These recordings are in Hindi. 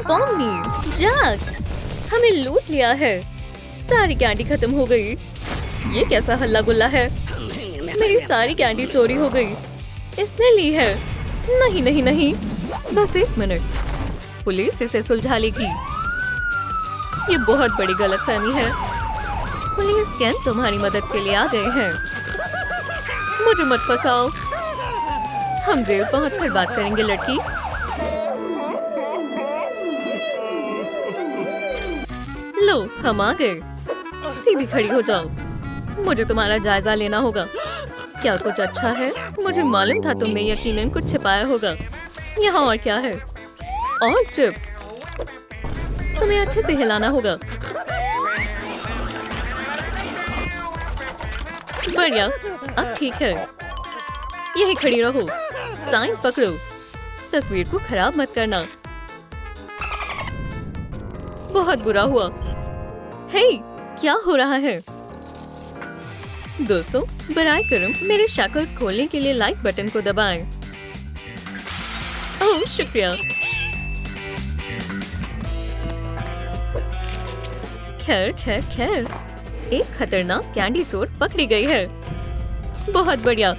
पॉम्नी, जैक्स, हमें लूट लिया है। सारी कैंडी खत्म हो गई। ये कैसा हल्ला गुल्ला है? मेरी सारी कैंडी चोरी हो गई। इसने ली है। नहीं नहीं नहीं, बस एक मिनट, पुलिस इसे सुलझा लेगी। ये बहुत बड़ी गलतफहमी है। पुलिस कैन तुम्हारी मदद के लिए आ गए हैं। मुझे मत फंसाओ। हम जेल पहुंचकर बात करेंगे लड़की। लो, हम आ गए। सीधी खड़ी हो जाओ। मुझे तुम्हारा जायजा लेना होगा। क्या कुछ अच्छा है? मुझे मालूम था तुमने यकीनन कुछ छिपाया होगा। यहाँ और क्या है? और चिप्स। तुम्हें अच्छे से हिलाना होगा। बढ़िया, अब ठीक है। यही खड़ी रहो। साइन पकड़ो। तस्वीर को खराब मत करना। बहुत बुरा हुआ। हे, क्या हो रहा है? दोस्तों, बराए करम मेरे शैकल्स खोलने के लिए लाइक बटन को दबाएं। ओह, शुक्रिया। खैर खैर खैर, एक खतरनाक कैंडी चोर पकड़ी गई है। बहुत बढ़िया,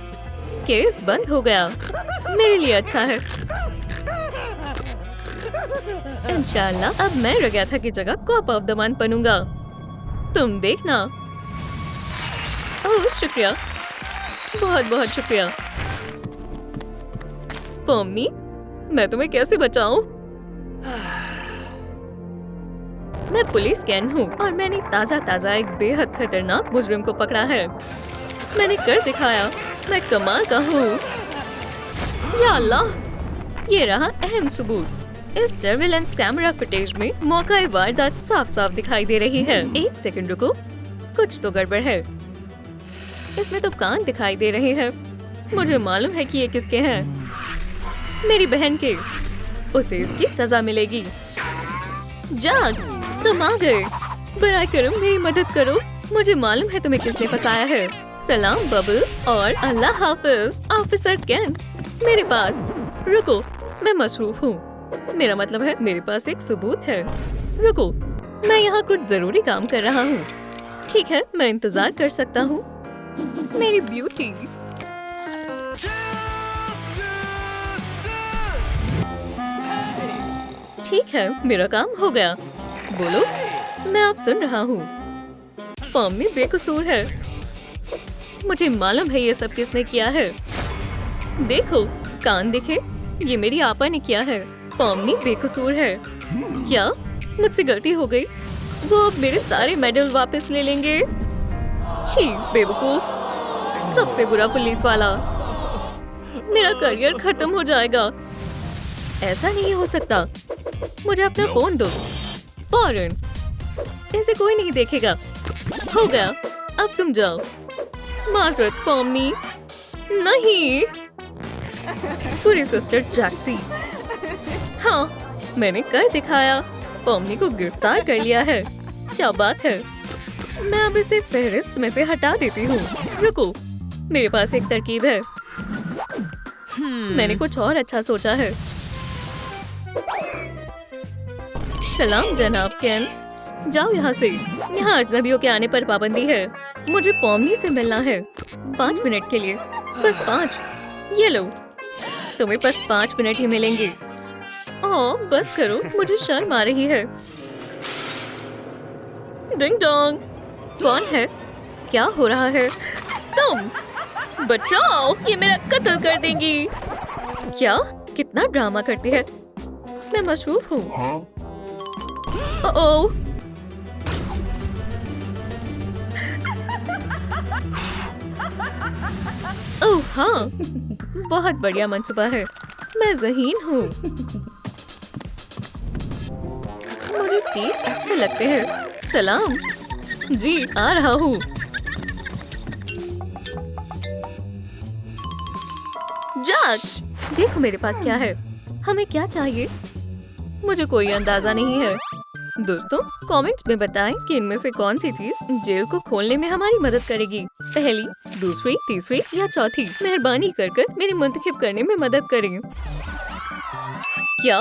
केस बंद हो गया। मेरे लिए अच्छा है। इंशाल्लाह अब मैं रगैथा की जगह कॉप ऑफ द मंथ बनूंगा। तुम देखना। ओह, शुक्रिया, बहुत बहुत शुक्रिया। पॉम्नी, मैं तुम्हें कैसे बचाऊं? मैं पुलिस कैन हूँ और मैंने ताजा एक बेहद खतरनाक मुजरिम को पकड़ा है। मैंने कर दिखाया। मैं कमाल का हूँ। या अल्लाह, ये रहा अहम सबूत। इस सर्विलेंस कैमरा फुटेज में मौका वारदात साफ साफ दिखाई दे रही है। एक सेकंड रुको, कुछ तो गड़बड़ है। इसमें तो कान दिखाई दे रहे हैं। मुझे मालूम है कि ये किसके हैं। मेरी बहन के। उसे इसकी सजा मिलेगी। जैक्स, तुम आ गए। बराए करम मेरी मदद करो। मुझे मालूम है तुम्हें किसने फंसाया है। सलाम बबल और अल्लाह हाफिज ऑफिसर कैन। मेरे पास, रुको, मैं मसरूफ हूँ। मेरा मतलब है मेरे पास एक सबूत है। रुको, मैं यहाँ कुछ जरूरी काम कर रहा हूँ। ठीक है, मैं इंतजार कर सकता हूँ। मेरी ब्यूटी। ठीक है, मेरा काम हो गया। बोलो, मैं आप सुन रहा हूँ। पॉम्नी बेकसूर है। मुझे मालूम है ये सब किसने किया है। देखो, कान दिखे, ये मेरी आपा ने किया है। पॉम्नी बेकसूर है। क्या मुझसे गलती हो गई? वो अब मेरे सारे मेडल वापस ले लेंगे। छी, बेवकूफ, सबसे बुरा पुलिस वाला। मेरा करियर खत्म हो जाएगा। ऐसा नहीं हो सकता। मुझे अपना फोन दो फौरन। इसे कोई नहीं देखेगा। हो गया, अब तुम जाओ। माजरत पॉम्नी। नहीं, पूरी सिस्टर जैक्सी। हाँ, मैंने कर दिखाया। पॉम्नी को गिरफ्तार कर लिया है। क्या बात है। मैं अब इसे फहरिस्त में से हटा देती हूँ। रुको, मेरे पास एक तरकीब है। मैंने कुछ और अच्छा सोचा है। सलाम जनाब कैन, जाओ यहाँ से। यहाँ अजनबियों के आने पर पाबंदी है। मुझे पॉम्नी से मिलना है 5 मिनट के लिए, बस 5। ये लो, तुम्हें बस 5 मिनट ही मिलेंगे। ओह, बस करो, मुझे शर्म आ रही है। डिंग डोंग, कौन है? क्या हो रहा है? तुम बचाओ, ये मेरा कत्ल कर देंगी। क्या? कितना ड्रामा करती है। मैं मशरूफ हूँ। ओह, ओह हाँ, बहुत बढ़िया मंसूबा है। मैं ज़हीन हूँ। मुझे तीर अच्छे लगते हैं। सलाम जी, आ रहा हूँ। जैक्स, देखो मेरे पास क्या है। हमें क्या चाहिए? मुझे कोई अंदाजा नहीं है। दोस्तों, कमेंट्स में बताएं कि इनमें से कौन सी चीज जेल को खोलने में हमारी मदद करेगी। पहली, दूसरी, तीसरी या चौथी। मेहरबानी कर मेरी मुंतखब करने में मदद करें। क्या?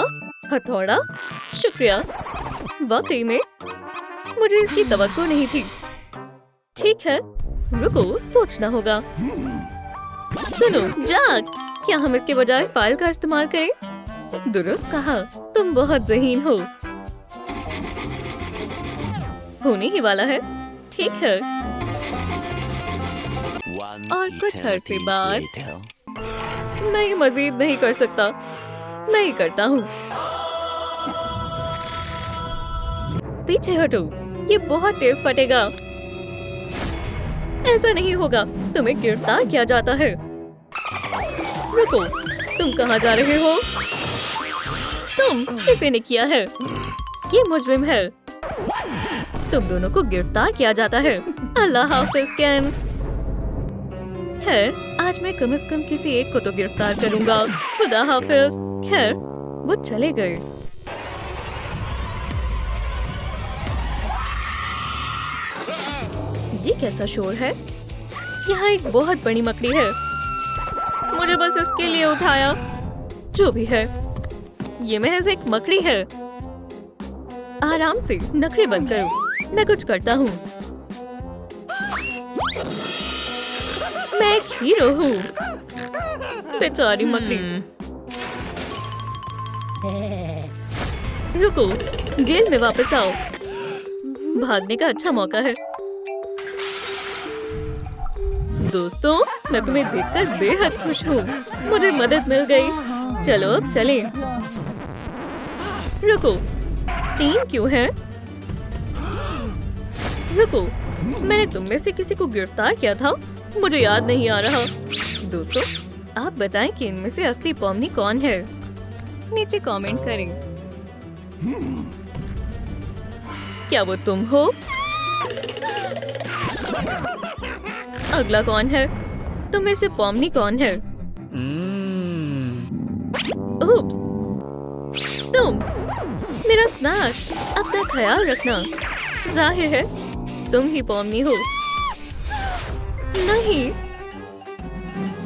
हथौड़ा? शुक्रिया। वाकई में मुझे इसकी तवक्को नहीं थी। ठीक है, रुको, सोचना होगा। सुनो जैक, क्या हम इसके बजाय फाइल का इस्तेमाल करें? दुरुस्त कहा, तुम बहुत ज़हीन हो। होने ही वाला है। ठीक है। और कुछ अरसे बाद मैं ये मजीद नहीं कर सकता। मैं ये करता हूँ। पीछे हटो, ये बहुत तेज फटेगा। ऐसा नहीं होगा, तुम्हें गिरफ्तार किया जाता है। रुको, तुम कहाँ जा रहे हो? तुम, इसे ने किया है। ये मुजरिम है। तुम दोनों को गिरफ्तार किया जाता है। अल्लाह हाफिज कैन। खैर, आज मैं कम से कम किसी एक को तो गिरफ्तार करूंगा। खुदा हाफिज। खैर, वो चले गए। ये कैसा शोर है? यहाँ एक बहुत बड़ी मकड़ी है। मुझे बस इसके लिए उठाया। जो भी है, ये महज एक मकड़ी है। आराम से, नखरे बंद करो। मैं कुछ करता हूँ। मैं एक हीरो हूँ। बेचारी मकड़ी। रुको, जेल में वापस आओ। भागने का अच्छा मौका है। दोस्तों, मैं तुम्हें देखकर बेहद खुश हूँ। मुझे मदद मिल गई। चलो अब चलें। रुको, 3 क्यों हैं? रुको, मैंने तुम में से किसी को गिरफ्तार किया था। मुझे याद नहीं आ रहा। दोस्तों, आप बताएं कि इनमें से असली पॉमनी कौन है? नीचे कमेंट करें। क्या वो तुम हो? अगला कौन है? तुम में से पॉमनी कौन है? उप्स, तुम। मेरा स्नैक। अपना ख्याल रखना। जाहिर है तुम ही पॉमनी हो। नहीं,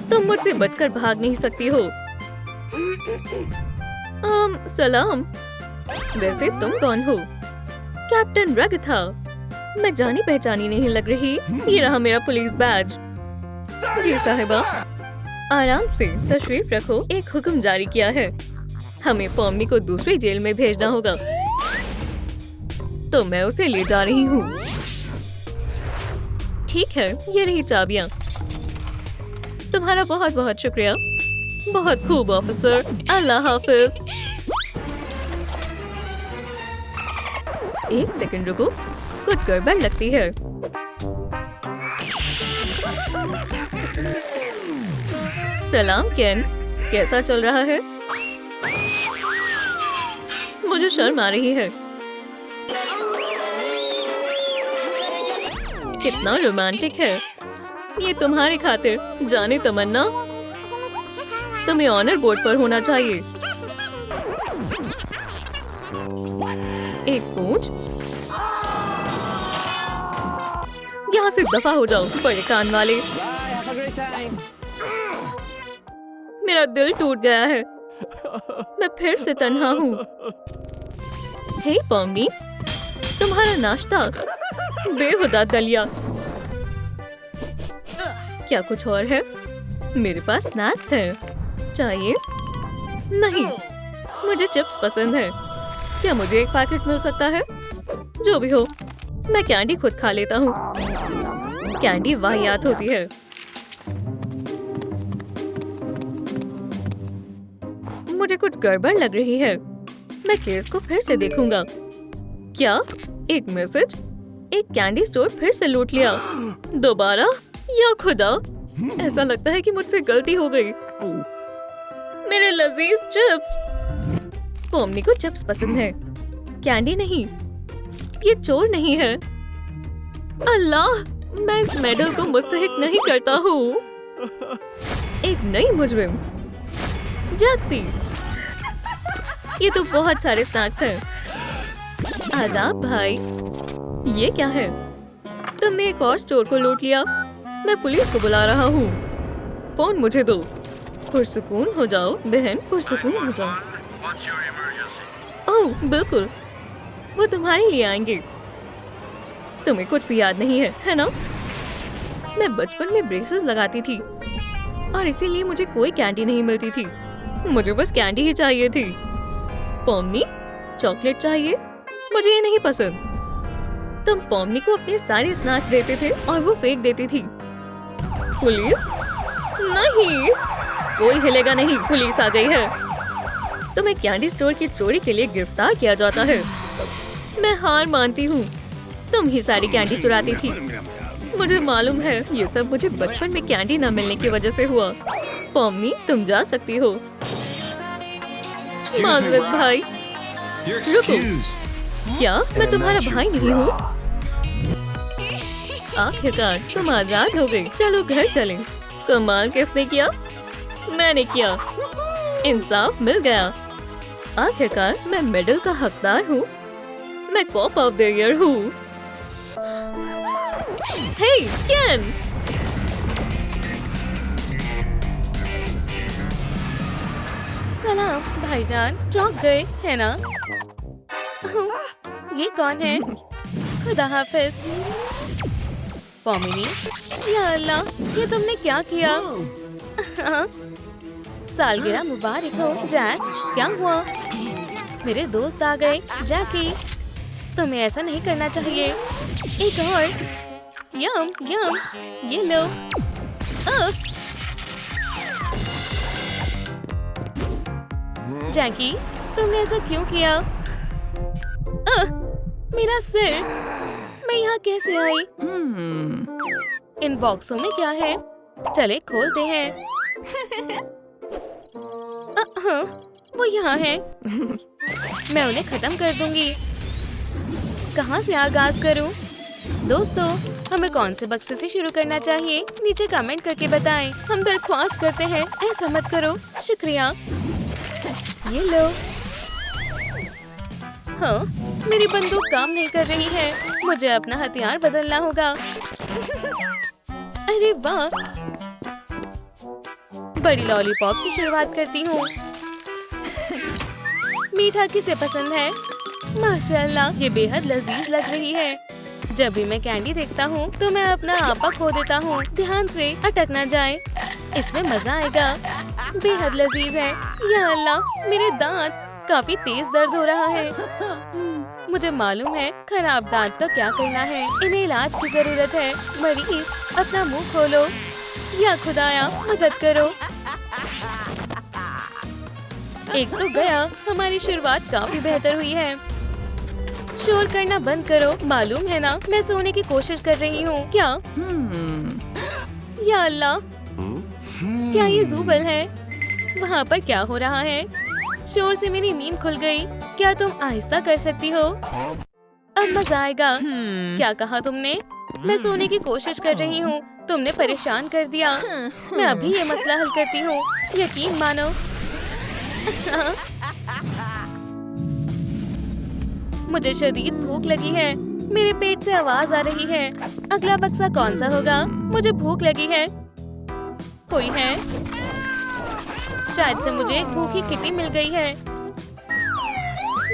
तुम मुझसे बचकर भाग नहीं सकती हो। सलाम। वैसे तुम कौन हो? कैप्टन रगथा। मैं जानी पहचानी नहीं लग रही। ये रहा मेरा पुलिस बैज। जी साहिबा, आराम से, तशरीफ रखो। एक हुक्म जारी किया है। हमें पॉमनी को दूसरी जेल में भेजना होगा, तो मैं उसे ले जा रही हूँ। ठीक है, ये रही चाबियाँ। तुम्हारा बहुत बहुत शुक्रिया। बहुत खूब ऑफिसर। अल्लाह हाफिज। एक सेकंड रुको, कुछ गड़बड़ लगती है। सलाम केन, कैसा चल रहा है? मुझे शर्म आ रही है। कितना रोमांटिक है। ये तुम्हारी खातिर। जाने तमन्ना, तुम्हें ऑनर बोर्ड पर होना चाहिए। एक पूंछ। यहाँ से दफा हो जाओ, बड़े कान वाले। मेरा दिल टूट गया है। मैं फिर से तन्हा हूँ। हे पॉमनी, तुम्हारा नाश्ता। बेहुदा दलिया। क्या कुछ और है? मेरे पास स्नैक्स हैं। चाहिए? नहीं, मुझे चिप्स पसंद है। क्या मुझे एक पैकेट मिल सकता है? जो भी हो, मैं कैंडी खुद खा लेता हूँ। कैंडी वाहियात होती है। मुझे कुछ गड़बड़ लग रही है। मैं केस को फिर से देखूंगा। क्या? एक मैसेज? एक कैंडी स्टोर फिर से लूट लिया। दोबारा? या खुदा, ऐसा लगता है कि मुझसे गलती हो गई। मेरे लजीज चिप्स। पॉमनी को चिप्स पसंद है, कैंडी नहीं। ये चोर नहीं है। अल्लाह, मैं इस मेडल को मुस्तहिक नहीं करता हूँ। एक नई मुजरिम, जैक्सी। ये तो बहुत सारे स्नैक्स हैं। आदाब भाई। ये क्या है? तुमने एक और स्टोर को लूट लिया। मैं पुलिस को बुला रहा हूँ। फोन मुझे दो। पुरसुकून हो जाओ बहन, पुरसुकून हो जाओ। ओह बिल्कुल, वो तुम्हारे लिए आएंगे। तुम्हें कुछ भी याद नहीं है, है ना? मैं बचपन में ब्रेसेस लगाती थी और इसीलिए मुझे कोई कैंडी नहीं मिलती थी। मुझे बस कैंडी ही चाहिए थी। पॉम्नी, चॉकलेट चाहिए? मुझे ये नहीं पसंद। तुम पॉम्नी को अपने सारे स्नैक्स देते थे और वो फेंक देती थी। पुलिस? नहीं, कोई हिलेगा नहीं, पुलिस आ गई है। तुम्हें कैंडी स्टोर की चोरी के लिए गिरफ्तार किया जाता है। मैं हार मानती हूँ, तुम ही सारी कैंडी चुराती थी। मुझे मालूम है, ये सब मुझे बचपन में कैंडी न मिलने की वजह से हुआ। पॉम्नी, तुम जा सकती हो। माजरत भाई। रुको, क्या मैं तुम्हारा भाई नहीं हूँ? आखिरकार तुम आजाद हो गई। चलो घर चलें। कमाल किसने किया? मैंने किया। इंसाफ मिल गया। आखिरकार मैं मेडल का हकदार हूँ। मैं कॉप ऑफ द ईयर हूँ। हे केन! सलाम भाईजान, चौंक गए है ना? ये कौन है? खुदा हाफिज। पॉमिनी, या अल्लाह, ये तुमने क्या किया? सालगिरह मुबारक हो जैक्स। क्या हुआ? मेरे दोस्त आ गए। जैकी, तुम्हें ऐसा नहीं करना चाहिए। एक और। यम यम, ये लो। जैकी, तुमने ऐसा क्यों किया? मेरा सिर! मैं यहाँ कैसे आई? इन बॉक्सों में क्या है? चले खोलते हैं। वो यहाँ है। मैं उन्हें खत्म कर दूंगी। कहाँ से आगाज करूँ? दोस्तों, हमें कौन से बक्से से शुरू करना चाहिए? नीचे कमेंट करके बताएं। हम दरख्वास्त करते हैं, ऐसा मत करो। शुक्रिया। ये लो। हाँ, मेरी बंदूक काम नहीं कर रही है। मुझे अपना हथियार बदलना होगा। अरे वाह! बड़ी लॉलीपॉप से शुरुआत करती हूँ। मीठा किसे पसंद है? माशाल्लाह, ये बेहद लजीज लग रही है। जब भी मैं कैंडी देखता हूँ तो मैं अपना आपा खो देता हूँ। ध्यान से, अटक ना जाए। इसमें मजा आएगा। बेहद लजीज है। या अल्लाह, मेरे दांत! काफी तेज दर्द हो रहा है। मुझे मालूम है खराब दांत का क्या करना है। इन्हें इलाज की जरूरत है। मरीज, अपना मुंह खोलो। या खुदाया, मदद करो। एक तो गया। हमारी शुरुआत काफी बेहतर हुई है। शोर करना बंद करो। मालूम है ना, मैं सोने की कोशिश कर रही हूँ। क्या? या अल्लाह, क्या ये ज़ुबल है? वहाँ पर क्या हो रहा है? शोर से मेरी नींद खुल गई। क्या तुम आहिस्ता कर सकती हो? अब मजा आएगा। क्या कहा तुमने? मैं सोने की कोशिश कर रही हूँ। तुमने परेशान कर दिया। मैं अभी ये मसला हल करती हूँ। यकीन मानो। मुझे शदीद भूख लगी है। मेरे पेट से आवाज आ रही है। अगला बक्सा कौन सा होगा? मुझे भूख लगी है। कोई है? शायद से मुझे एक भूखी किटी मिल गई है।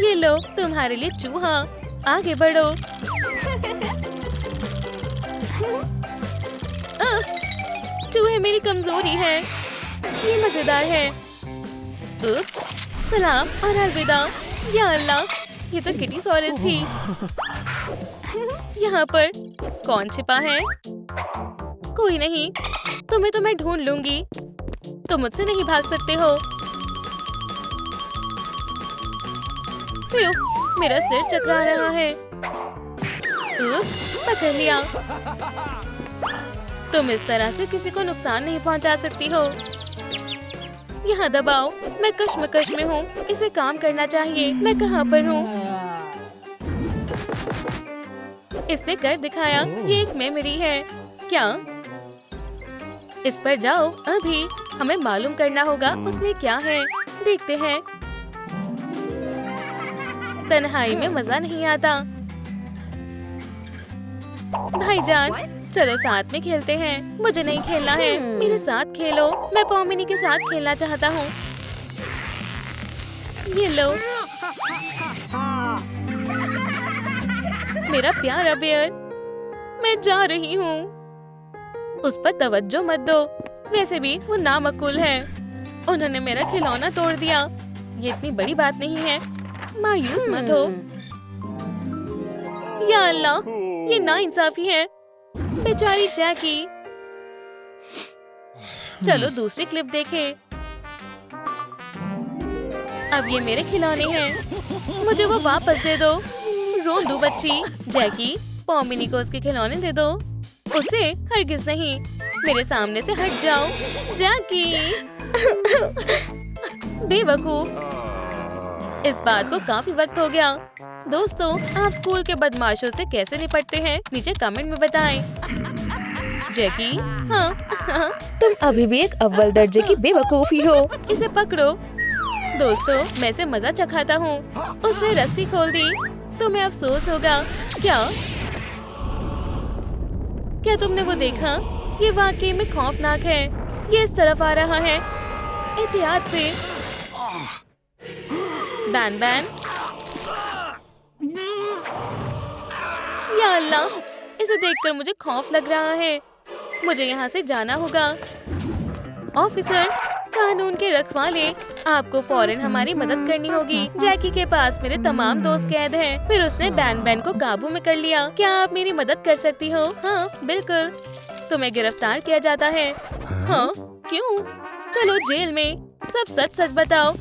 ये लो, तुम्हारे लिए चूहा। आगे बढ़ो। चूहे मेरी कमजोरी है। ये मजेदार है। उप्स, सलाम और अलविदा। या अल्लाह, ये तो किटी सॉरस थी। यहाँ पर कौन छिपा है? कोई नहीं। तुम्हें तो मैं ढूंढ लूंगी। तुम मुझसे नहीं भाग सकते हो। मेरा सिर चकरा रहा है। उप्स, पकड़ लिया। तुम इस तरह से किसी को नुकसान नहीं पहुंचा सकती हो। यहाँ दबाओ। मैं कश्मकश में हूँ। इसे काम करना चाहिए। मैं कहाँ पर हूँ? इसने कर दिखाया। ये एक मेमोरी है। क्या? इस पर जाओ अभी। हमें मालूम करना होगा उसमें क्या है। देखते हैं। तन्हाई में मजा नहीं आता। भाईजान, चलो साथ में खेलते हैं। मुझे नहीं खेलना है। मेरे साथ खेलो। मैं पॉमिनी के साथ खेलना चाहता हूँ। ये लो मेरा प्यारा बेयर, मैं जा रही हूँ। उस पर तवज्जो मत दो, वैसे भी वो नामकुल है। उन्होंने मेरा खिलौना तोड़ दिया। ये इतनी बड़ी बात नहीं है, मायूस मत हो। या अल्लाह, ये नाइंसाफी है। बेचारी जैकी। चलो दूसरी क्लिप देखें। अब ये मेरे खिलौने हैं, मुझे वो वापस दे दो। रोंदू बच्ची। जैकी, पॉमिनी को उसके खिलौने दे दो। उसे हरगिज नहीं, मेरे सामने से हट जाओ। जैकी। बेवकूफ। इस बात को काफी वक्त हो गया। दोस्तों, आप स्कूल के बदमाशों से कैसे निपटते हैं, नीचे कमेंट में बताएं। जैकी, हाँ, तुम अभी भी एक अव्वल दर्जे की बेवकूफी हो। इसे पकड़ो। दोस्तों, मैं इसे मजा चखाता हूँ। उसने रस्सी खोल दी। तुम्हें अफसोस होगा। क्या तुमने वो देखा? ये वाकई में खौफनाक है। ये इस तरफ आ रहा है। एहतियात से। Ban ban. या अल्लाह, इसे देखकर मुझे खौफ लग रहा है। मुझे यहाँ से जाना होगा। ऑफिसर, कानून के रखवाले, आपको फौरन हमारी मदद करनी होगी। जैकी के पास मेरे तमाम दोस्त कैद हैं। फिर उसने बैन बैन को काबू में कर लिया। क्या आप मेरी मदद कर सकती हो? हाँ, बिल्कुल। तुम्हें गिरफ्तार किया जाता है। हाँ, क्यों? चलो जेल में। सब सच सच बताओ।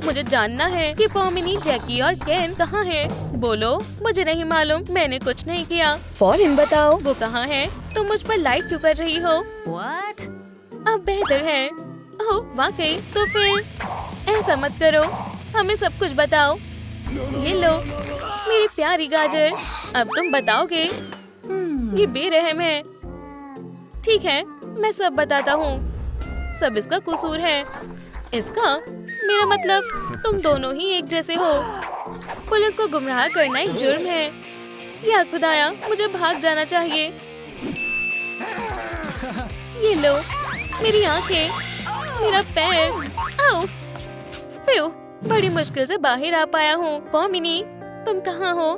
मुझे जानना है कि पॉमिनी, जैकी और केन कहाँ हैं। बोलो। मुझे नहीं मालूम, मैंने कुछ नहीं किया। फौरन बताओ, वो कहाँ है? तुम मुझ पर लाइट क्यों कर रही हो? What? अब बेहतर है। ओह, वाकई? तो फिर ऐसा मत करो, हमें सब कुछ बताओ। ये लो मेरी प्यारी गाजर। अब तुम बताओगे? ये बेरहम है। ठीक है, मैं सब बताता हूँ। सब इसका कसूर है। इसका? मेरा मतलब तुम दोनों ही एक जैसे हो। पुलिस को गुमराह करना एक जुर्म है। या खुदाया, मुझे भाग जाना चाहिए। ये लो मेरी आंखें, मेरा पैर। आओ, फिर बड़ी मुश्किल से बाहर आ पाया हूँ। पॉमिनी, तुम कहाँ हो?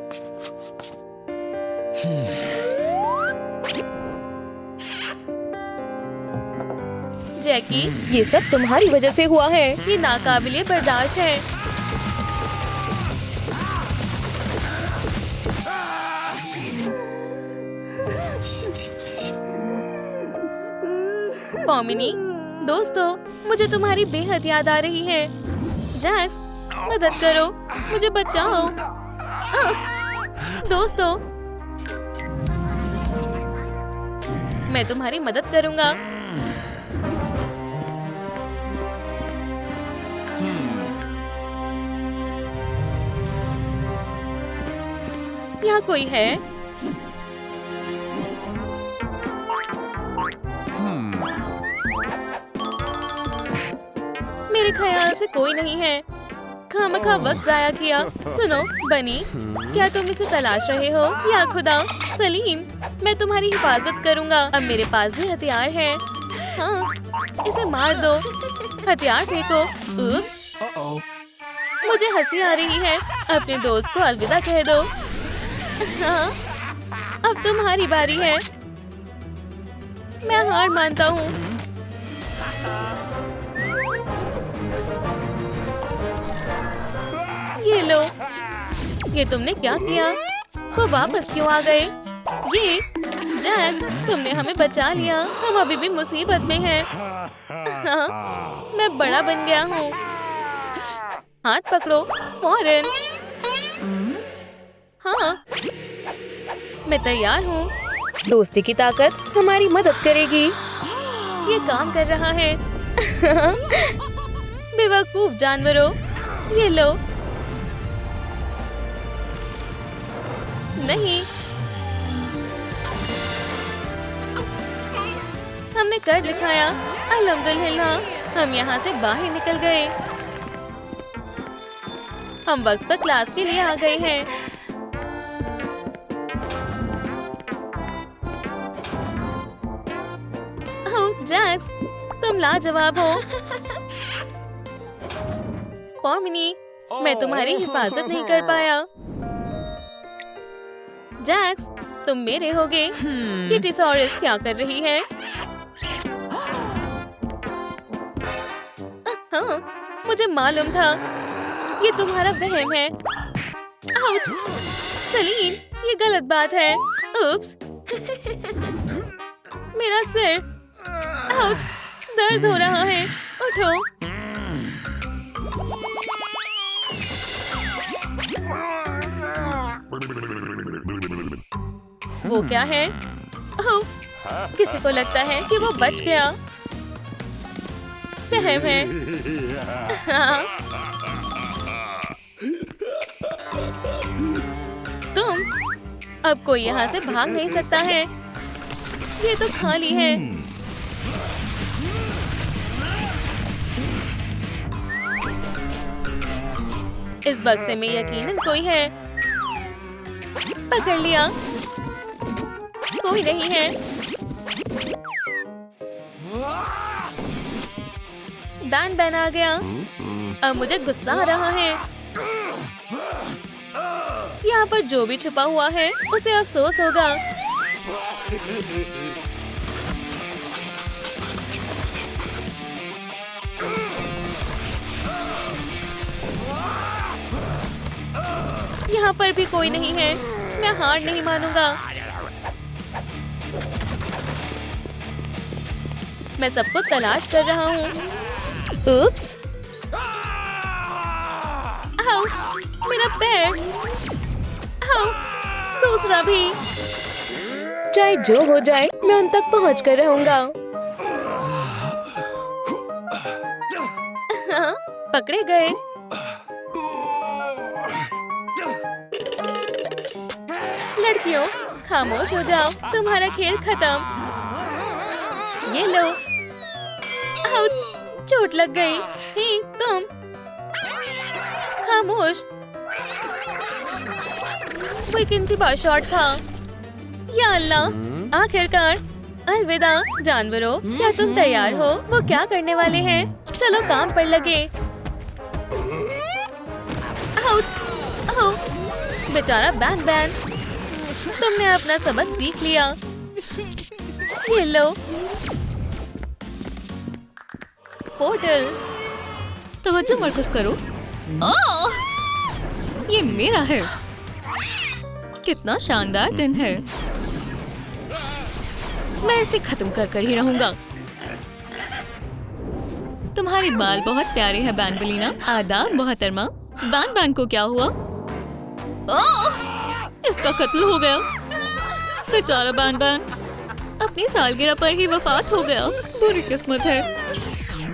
जैकी, ये सब तुम्हारी वजह से हुआ है। ये नाकाबिले बर्दाश्त है। पॉमिनी, दोस्तों, मुझे तुम्हारी बेहद याद आ रही है। जैक्स, मदद करो, मुझे बचाओ। दोस्तों, मैं तुम्हारी मदद करूंगा। यहाँ कोई है? मेरे ख्याल से कोई नहीं है। खामखा वक्त जाया किया। सुनो बनी, क्या तुम इसे तलाश रहे हो? या खुदा, सलीम, मैं तुम्हारी हिफाजत करूंगा। अब मेरे पास भी हथियार है। हाँ, इसे मार दो। हथियार फेंको। उप्स, मुझे हंसी आ रही है। अपने दोस्त को अलविदा कह दो। हाँ, अब तुम्हारी बारी है। मैं हार मानता हूँ। ये लो। ये तुमने क्या किया? वो वापस क्यों आ गए? ये जैक्स, तुमने हमें बचा लिया। हम अभी भी मुसीबत में हैं। हाँ, मैं बड़ा बन गया हूँ। हाथ पकड़ो फौरन। हाँ, मैं तैयार हूँ। दोस्ती की ताकत हमारी मदद करेगी। ये काम कर रहा है। बेवकूफ जानवरों, ये लो। नहीं, हमने कर दिखाया। अल्हम्दुलिल्लाह, हम यहाँ से बाहर निकल गए। हम वक्त पर क्लास के लिए आ गए हैं। ओह जैक्स, तुम लाजवाब हो। पॉमिनी, मैं तुम्हारी हिफाजत नहीं कर पाया। जैक्स, तुम मेरे होगे। ये टिसॉरस क्या कर रही है? हाँ, मुझे मालूम था। ये तुम्हारा वहम है। आउच! सलीन, ये गलत बात है। उप्स! मेरा सिर। आउच! दर्द हो रहा है। उठो। वो क्या है? ओह! किसी को लगता है कि वो बच गया। वहम है। हाँ। तुम, अब कोई यहाँ से भाग नहीं सकता है। ये तो खाली है। इस बक्से में यकीनन कोई है। पकड़ लिया। कोई नहीं है। बैन बैन आ गया। अब मुझे गुस्सा आ रहा है। यहाँ पर जो भी छुपा हुआ है उसे अफसोस होगा। यहाँ पर भी कोई नहीं है। मैं हार नहीं मानूंगा। मैं सबको तलाश कर रहा हूँ। उप्स! आओ, मेरा पैर। आओ, दूसरा भी। चाहे जो हो जाए, मैं उन तक पहुँच कर रहूंगा। हाँ, पकड़े गए। लड़कियों, खामोश हो जाओ। तुम्हारा खेल खत्म। ये लो। आओ, चोट लग गई। हे, तुम खामोश। वो एक इंतबाह शॉट था। या अल्लाह, आखिरकार। अलविदा जानवरों, क्या तुम तैयार हो? वो क्या करने वाले हैं? चलो काम पर लगे। आओ, आओ, बेचारा बैन बैन। तुमने अपना सबक सीख लिया। ये लो। पोर्टल। तवज्जो मरकज करो। ओह! ये मेरा है। कितना शानदार दिन है। मैं इसे खत्म कर ही रहूंगा। तुम्हारे बाल बहुत प्यारे हैं बैंबलीना। आदाब मोहतरमा। बैन बैन को क्या हुआ? ओह! इसका कत्ल हो गया। बेचारा बैन बैन अपनी सालगिरह पर ही वफात हो गया। बुरी किस्मत है।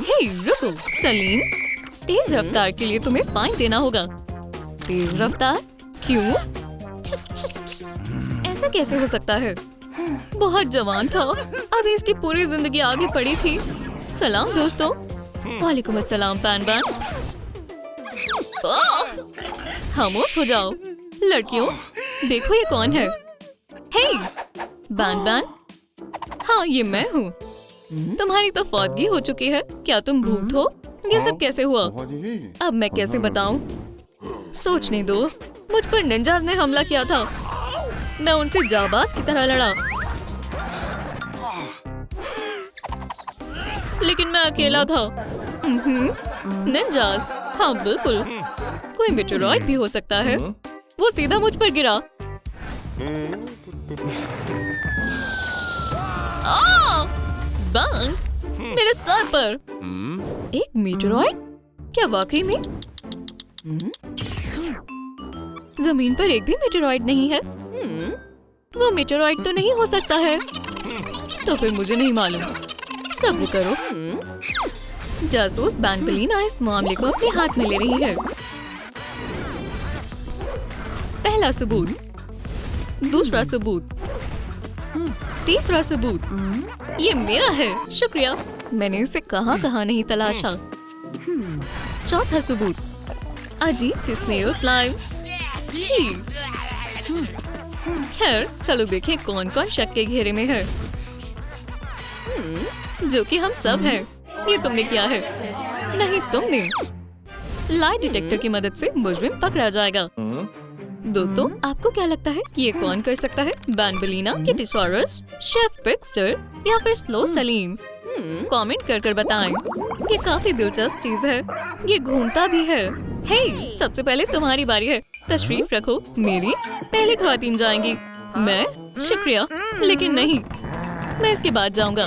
हे रुको सलीम, तेज रफ्तार के लिए तुम्हें फाइन देना होगा। तेज रफ्तार? क्यों? ऐसा कैसे हो सकता है? बहुत जवान था। अभी इसकी पूरी जिंदगी आगे पड़ी थी। सलाम दोस्तों। वालेकुम अस्सलाम बैन बैन। खामोश हो जाओ। लड़कियों, देखो ये कौन है। हे बैन बैन। हाँ, ये मैं हूँ। तुम्हारी तो फौतगी हो चुकी है। क्या तुम भूत हो? ये सब कैसे हुआ? अब मैं कैसे बताऊं? सोचने दो। मुझ पर निंजाज ने हमला किया था। मैं उनसे जाबाज की तरह लड़ा, लेकिन मैं अकेला था। निंजाज? हाँ बिल्कुल। कोई मेटेरॉइड भी हो सकता है। वो सीधा मुझ पर गिरा। बैंग! मेरे सर पर एक मीटेरॉइड? क्या वाकई में? जमीन पर एक भी मीटेरॉइड नहीं है। वो मीटेरॉइड तो नहीं हो सकता है। तो फिर मुझे नहीं मालूम। सब्र करो। जासूस बैंबलीना इस मामले को अपने हाथ में ले रही है। पहला सबूत, दूसरा सबूत, तीसरा सबूत। ये मेरा है। शुक्रिया। मैंने इसे कहाँ नहीं तलाशा। चौथा सबूत, अजीब सी स्नेल स्लाइम। छी। खैर चलो देखें कौन कौन शक के घेरे में है। जो कि हम सब हैं। ये तुमने किया है। नहीं तुमने। लाई डिटेक्टर की मदद से मुजरिम पकड़ा जाएगा। दोस्तों, आपको क्या लगता है कि ये कौन कर सकता है? बैंबलिना, किटीसॉरस, शेफ पिक्स्टर या फिर स्लो सलीम? कमेंट कर बताएं। ये काफी दिलचस्प चीज है। ये घूमता भी है। हे, सबसे पहले तुम्हारी बारी है। तशरीफ रखो। मेरी पहले ख्वातीन जाएंगी। मैं? शुक्रिया, लेकिन नहीं, मैं इसके बाद जाऊंगा।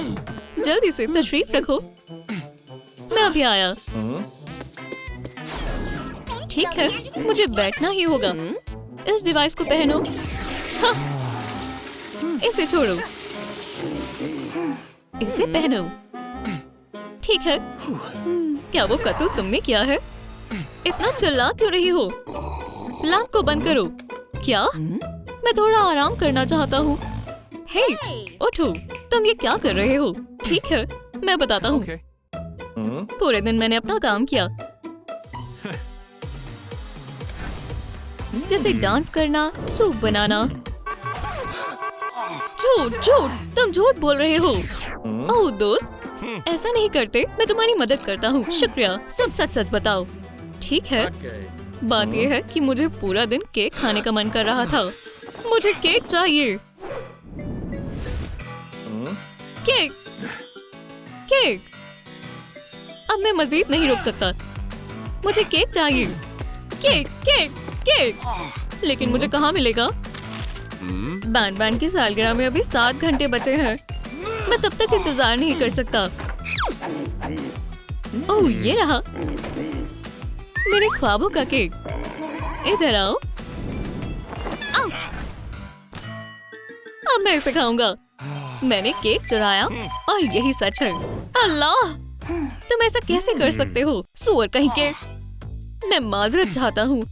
जल्दी से तशरीफ रखो। मैं अभी आया। ठीक है, मुझे बैठना ही होगा। इस डिवाइस को पहनो। हाँ, इसे छोड़ो। इसे पहनो। ठीक है। क्या वो कत्ल तुमने किया है? इतना चिल्ला क्यों रही हो? लैंप को बंद करो। क्या? मैं थोड़ा आराम करना चाहता हूँ। हे, उठो। तुम ये क्या कर रहे हो? ठीक है, मैं बताता हूँ। पूरे दिन मैंने अपना काम किया, जैसे डांस करना, सूप बनाना। झूठ झूठ, तुम झूठ बोल रहे हो। ओह दोस्त, ऐसा नहीं करते। मैं तुम्हारी मदद करता हूँ। शुक्रिया। सब सच सच बताओ। ठीक है। बात यह है कि मुझे पूरा दिन केक खाने का मन कर रहा था। मुझे केक चाहिए। Cake, cake. अब मैं मजीद नहीं रुक सकता। मुझे केक चाहिए। Cake, cake, cake. लेकिन मुझे कहाँ मिलेगा? बैंड की सालगिरह में अभी 7 घंटे बचे हैं। मैं तब तक इंतजार नहीं कर सकता। ओह, ये रहा मेरे ख्वाबों का केक। इधर आओ। आउच! अब मैं इसे खाऊंगा। मैंने केक चुराया और यही सच है। अल्लाह, तुम ऐसा कैसे कर सकते हो? सुअर कहीं के। मैं माजरत चाहता हूँ।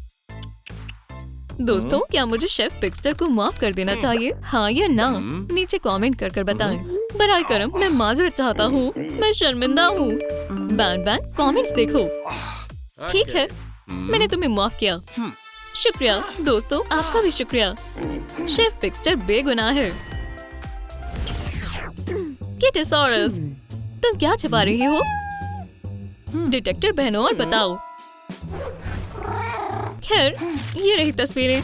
दोस्तों, क्या मुझे शेफ पिक्स्टर को माफ कर देना चाहिए? हाँ या ना? नीचे कमेंट कर बताएं। बराए करम, मैं माजरत चाहता हूँ। मैं शर्मिंदा हूँ। बैंड कमेंट्स देखो। ठीक है, मैंने तुम्हें माफ किया। शुक्रिया। दोस्तों, आपका भी शुक्रिया। शेफ पिक्स्टर बेगुनाह है। किटीसॉरस, तुम क्या छिपा रही हो? डिटेक्टर बहनों, और बताओ। खैर, ये रही तस्वीरें।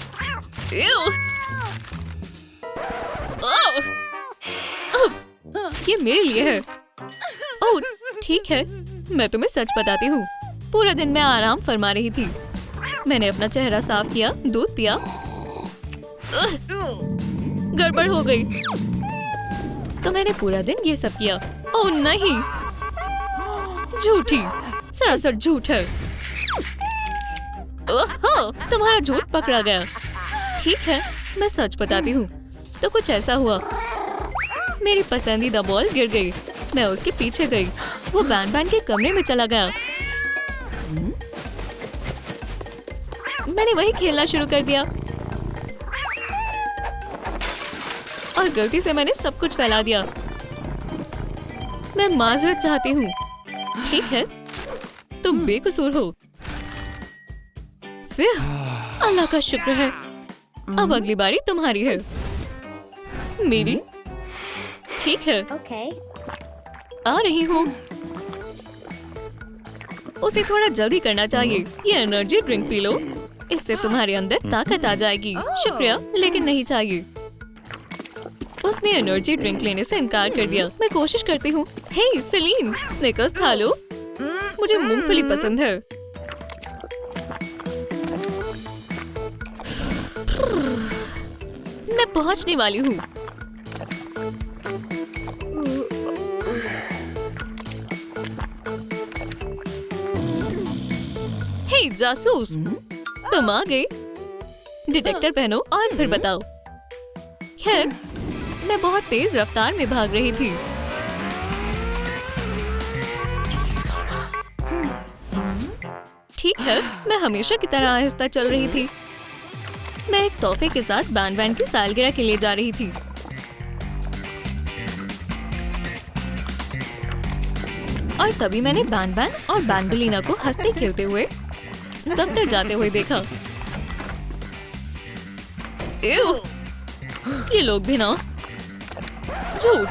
ये मेरे लिए है। ओह, ठीक है, मैं तुम्हें सच बताती हूँ। पूरा दिन मैं आराम फरमा रही थी। मैंने अपना चेहरा साफ किया, दूध पिया। गड़बड़ हो गई। तो मैंने पूरा दिन ये सब किया। ओह नहीं, झूठी, सरासर झूठ है। ओह, तुम्हारा झूठ पकड़ा गया। ठीक है, मैं सच बताती हूँ। तो कुछ ऐसा हुआ, मेरी पसंदीदा बॉल गिर गई। मैं उसके पीछे गई। वो बैंड के कमरे में चला गया। मैंने वही खेलना शुरू कर दिया और गलती से मैंने सब कुछ फैला दिया। मैं माजरत चाहती हूँ। ठीक है, तुम बेकसूर हो। फिर अल्लाह का शुक्र है। अब अगली बारी तुम्हारी है। मेरी? ठीक है, आ रही हूँ। उसे थोड़ा जल्दी करना चाहिए। ये एनर्जी ड्रिंक पी लो, इससे तुम्हारे अंदर ताकत आ जाएगी। शुक्रिया, लेकिन नहीं चाहिए। उसने एनर्जी ड्रिंक लेने से इनकार कर दिया। मैं कोशिश करती हूँ। हे सलीम, स्निकर्स खा लो। मुझे मूंगफली पसंद है। मैं पहुँचने वाली हूँ। हे जासूस, तुम आ गए। डिटेक्टर पहनो और फिर बताओ। खैर, मैं बहुत तेज रफ्तार में भाग रही थी। ठीक है, मैं हमेशा की तरह आहिस्ता चल रही थी। मैं एक तोहफे के साथ बैंड की सालगिरह के लिए जा रही थी। और तभी मैंने बैंड और बैंबलिना को हंसते खेलते हुए दफ्तर जाते हुए देखा। ये लोग भी ना। झूठ,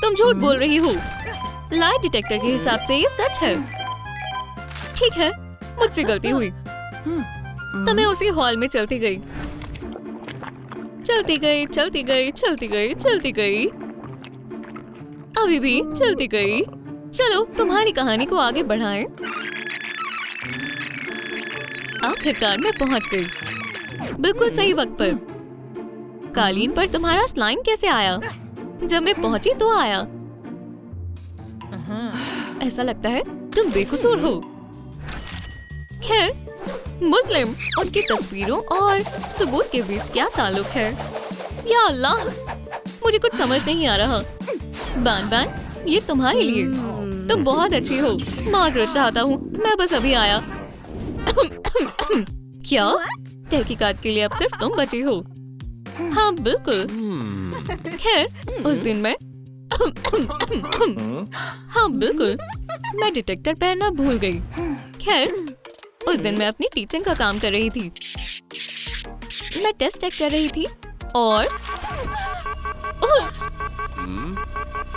तुम झूठ बोल रही हो। लाई डिटेक्टर के हिसाब से ये सच है। ठीक है, मुझसे गलती हुई। तो मैं उसी हॉल में चलती गई, चलती गई, चलती गई, चलती गई, चलती गई, अभी भी चलती गई। चलो तुम्हारी कहानी को आगे बढ़ाएं। आखिरकार मैं पहुंच गई, बिल्कुल सही वक्त पर। कालीन पर तुम्हारा स्लाइम कैसे आया? जब मैं पहुंची तो आया। ऐसा लगता है तुम बेकसूर हो। खैर, मुस्लिम, उनकी तस्वीरों और सबूत के बीच क्या ताल्लुक है? या अल्लाह, मुझे कुछ समझ नहीं आ रहा। बान बान, ये तुम्हारे लिए। तुम बहुत अच्छी हो। माजरत चाहता हूँ, मैं बस अभी आया। क्या? तहकीकात के लिए अब सिर्फ तुम बची हो? हाँ बिल्कुल। खैर, उस दिन मैं हाँ बिल्कुल, मैं डिटेक्टर पहनना भूल गई। खैर, उस दिन मैं अपनी टीचिंग का काम कर रही थी। मैं टेस्ट चेक कर रही थी और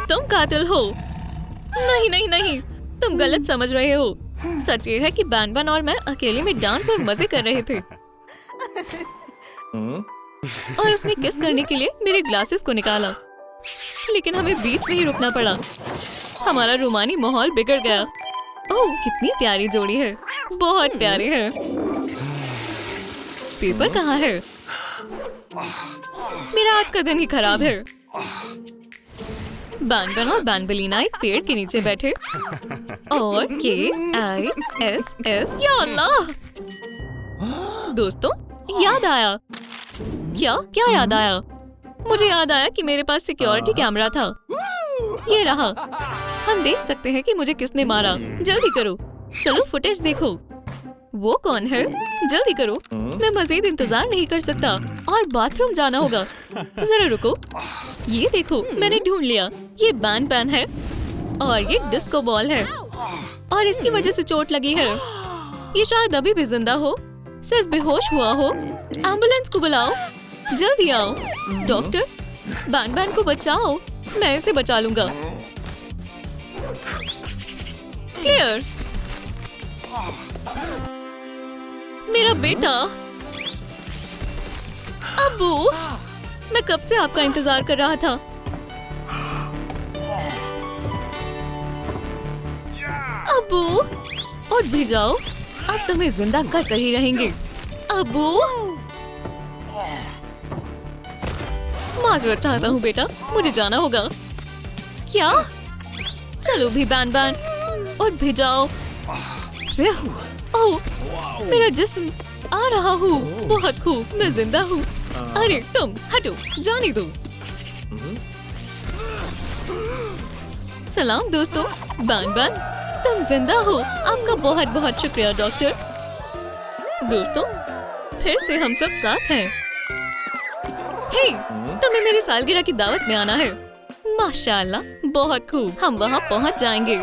तुम कातिल हो। नहीं नहीं नहीं, तुम गलत समझ रहे हो। सच ये है कि बान बान और मैं अकेले में डांस और मजे कर रहे थे और उसने किस करने के लिए मेरे ग्लासेस को निकाला, लेकिन हमें बीच में ही रुकना पड़ा। हमारा रोमानी माहौल बिगड़ गया। ओह, कितनी प्यारी जोड़ी है, बहुत प्यारे हैं। पेपर कहाँ है? मेरा आज का दिन ही खराब है। बानबन और बानबलीना एक पेड़ के नीचे बैठे और KISS, या अल्लाह! दोस्तों, याद आया। क्या याद आया? मुझे याद आया कि मेरे पास सिक्योरिटी कैमरा था। ये रहा। हम देख सकते हैं कि मुझे किसने मारा। जल्दी करो, चलो फुटेज देखो। वो कौन है? जल्दी करो, मैं मजीद इंतजार नहीं कर सकता और बाथरूम जाना होगा। जरा रुको, ये देखो, मैंने ढूंढ लिया। ये बैन पैन है और ये डिस्को बॉल है और इसकी वजह से चोट लगी है। ये शायद अभी भी जिंदा हो, सिर्फ बेहोश हुआ हो। एम्बुलेंस को बुलाओ, जल्दी आओ। डॉक्टर, बैन बैन को बचाओ, मैं इसे बचा लूंगा। क्लियर। मेरा बेटा। अब्बू, मैं कब से आपका इंतजार कर रहा था। अब्बू, उठ भी जाओ, अब तुम्हें जिंदा कर ही रहेंगे। अब्बू, माजरत चाहता हूँ बेटा, मुझे जाना होगा। क्या? चलो भी बैन बैन, उठ भी जाओ। ओह, मेरा जिस्म आ रहा हूँ। बहुत खूब, मैं जिंदा हूँ। अरे तुम हटो, जाने दो। सलाम दोस्तों, बान बान, तुम जिंदा हो। आपका बहुत बहुत शुक्रिया डॉक्टर। दोस्तों, फिर से हम सब साथ हैं। हे, तुम्हें मेरी सालगिरह की दावत में आना है। माशाल्लाह, बहुत खूब, हम वहाँ पहुँच जाएंगे।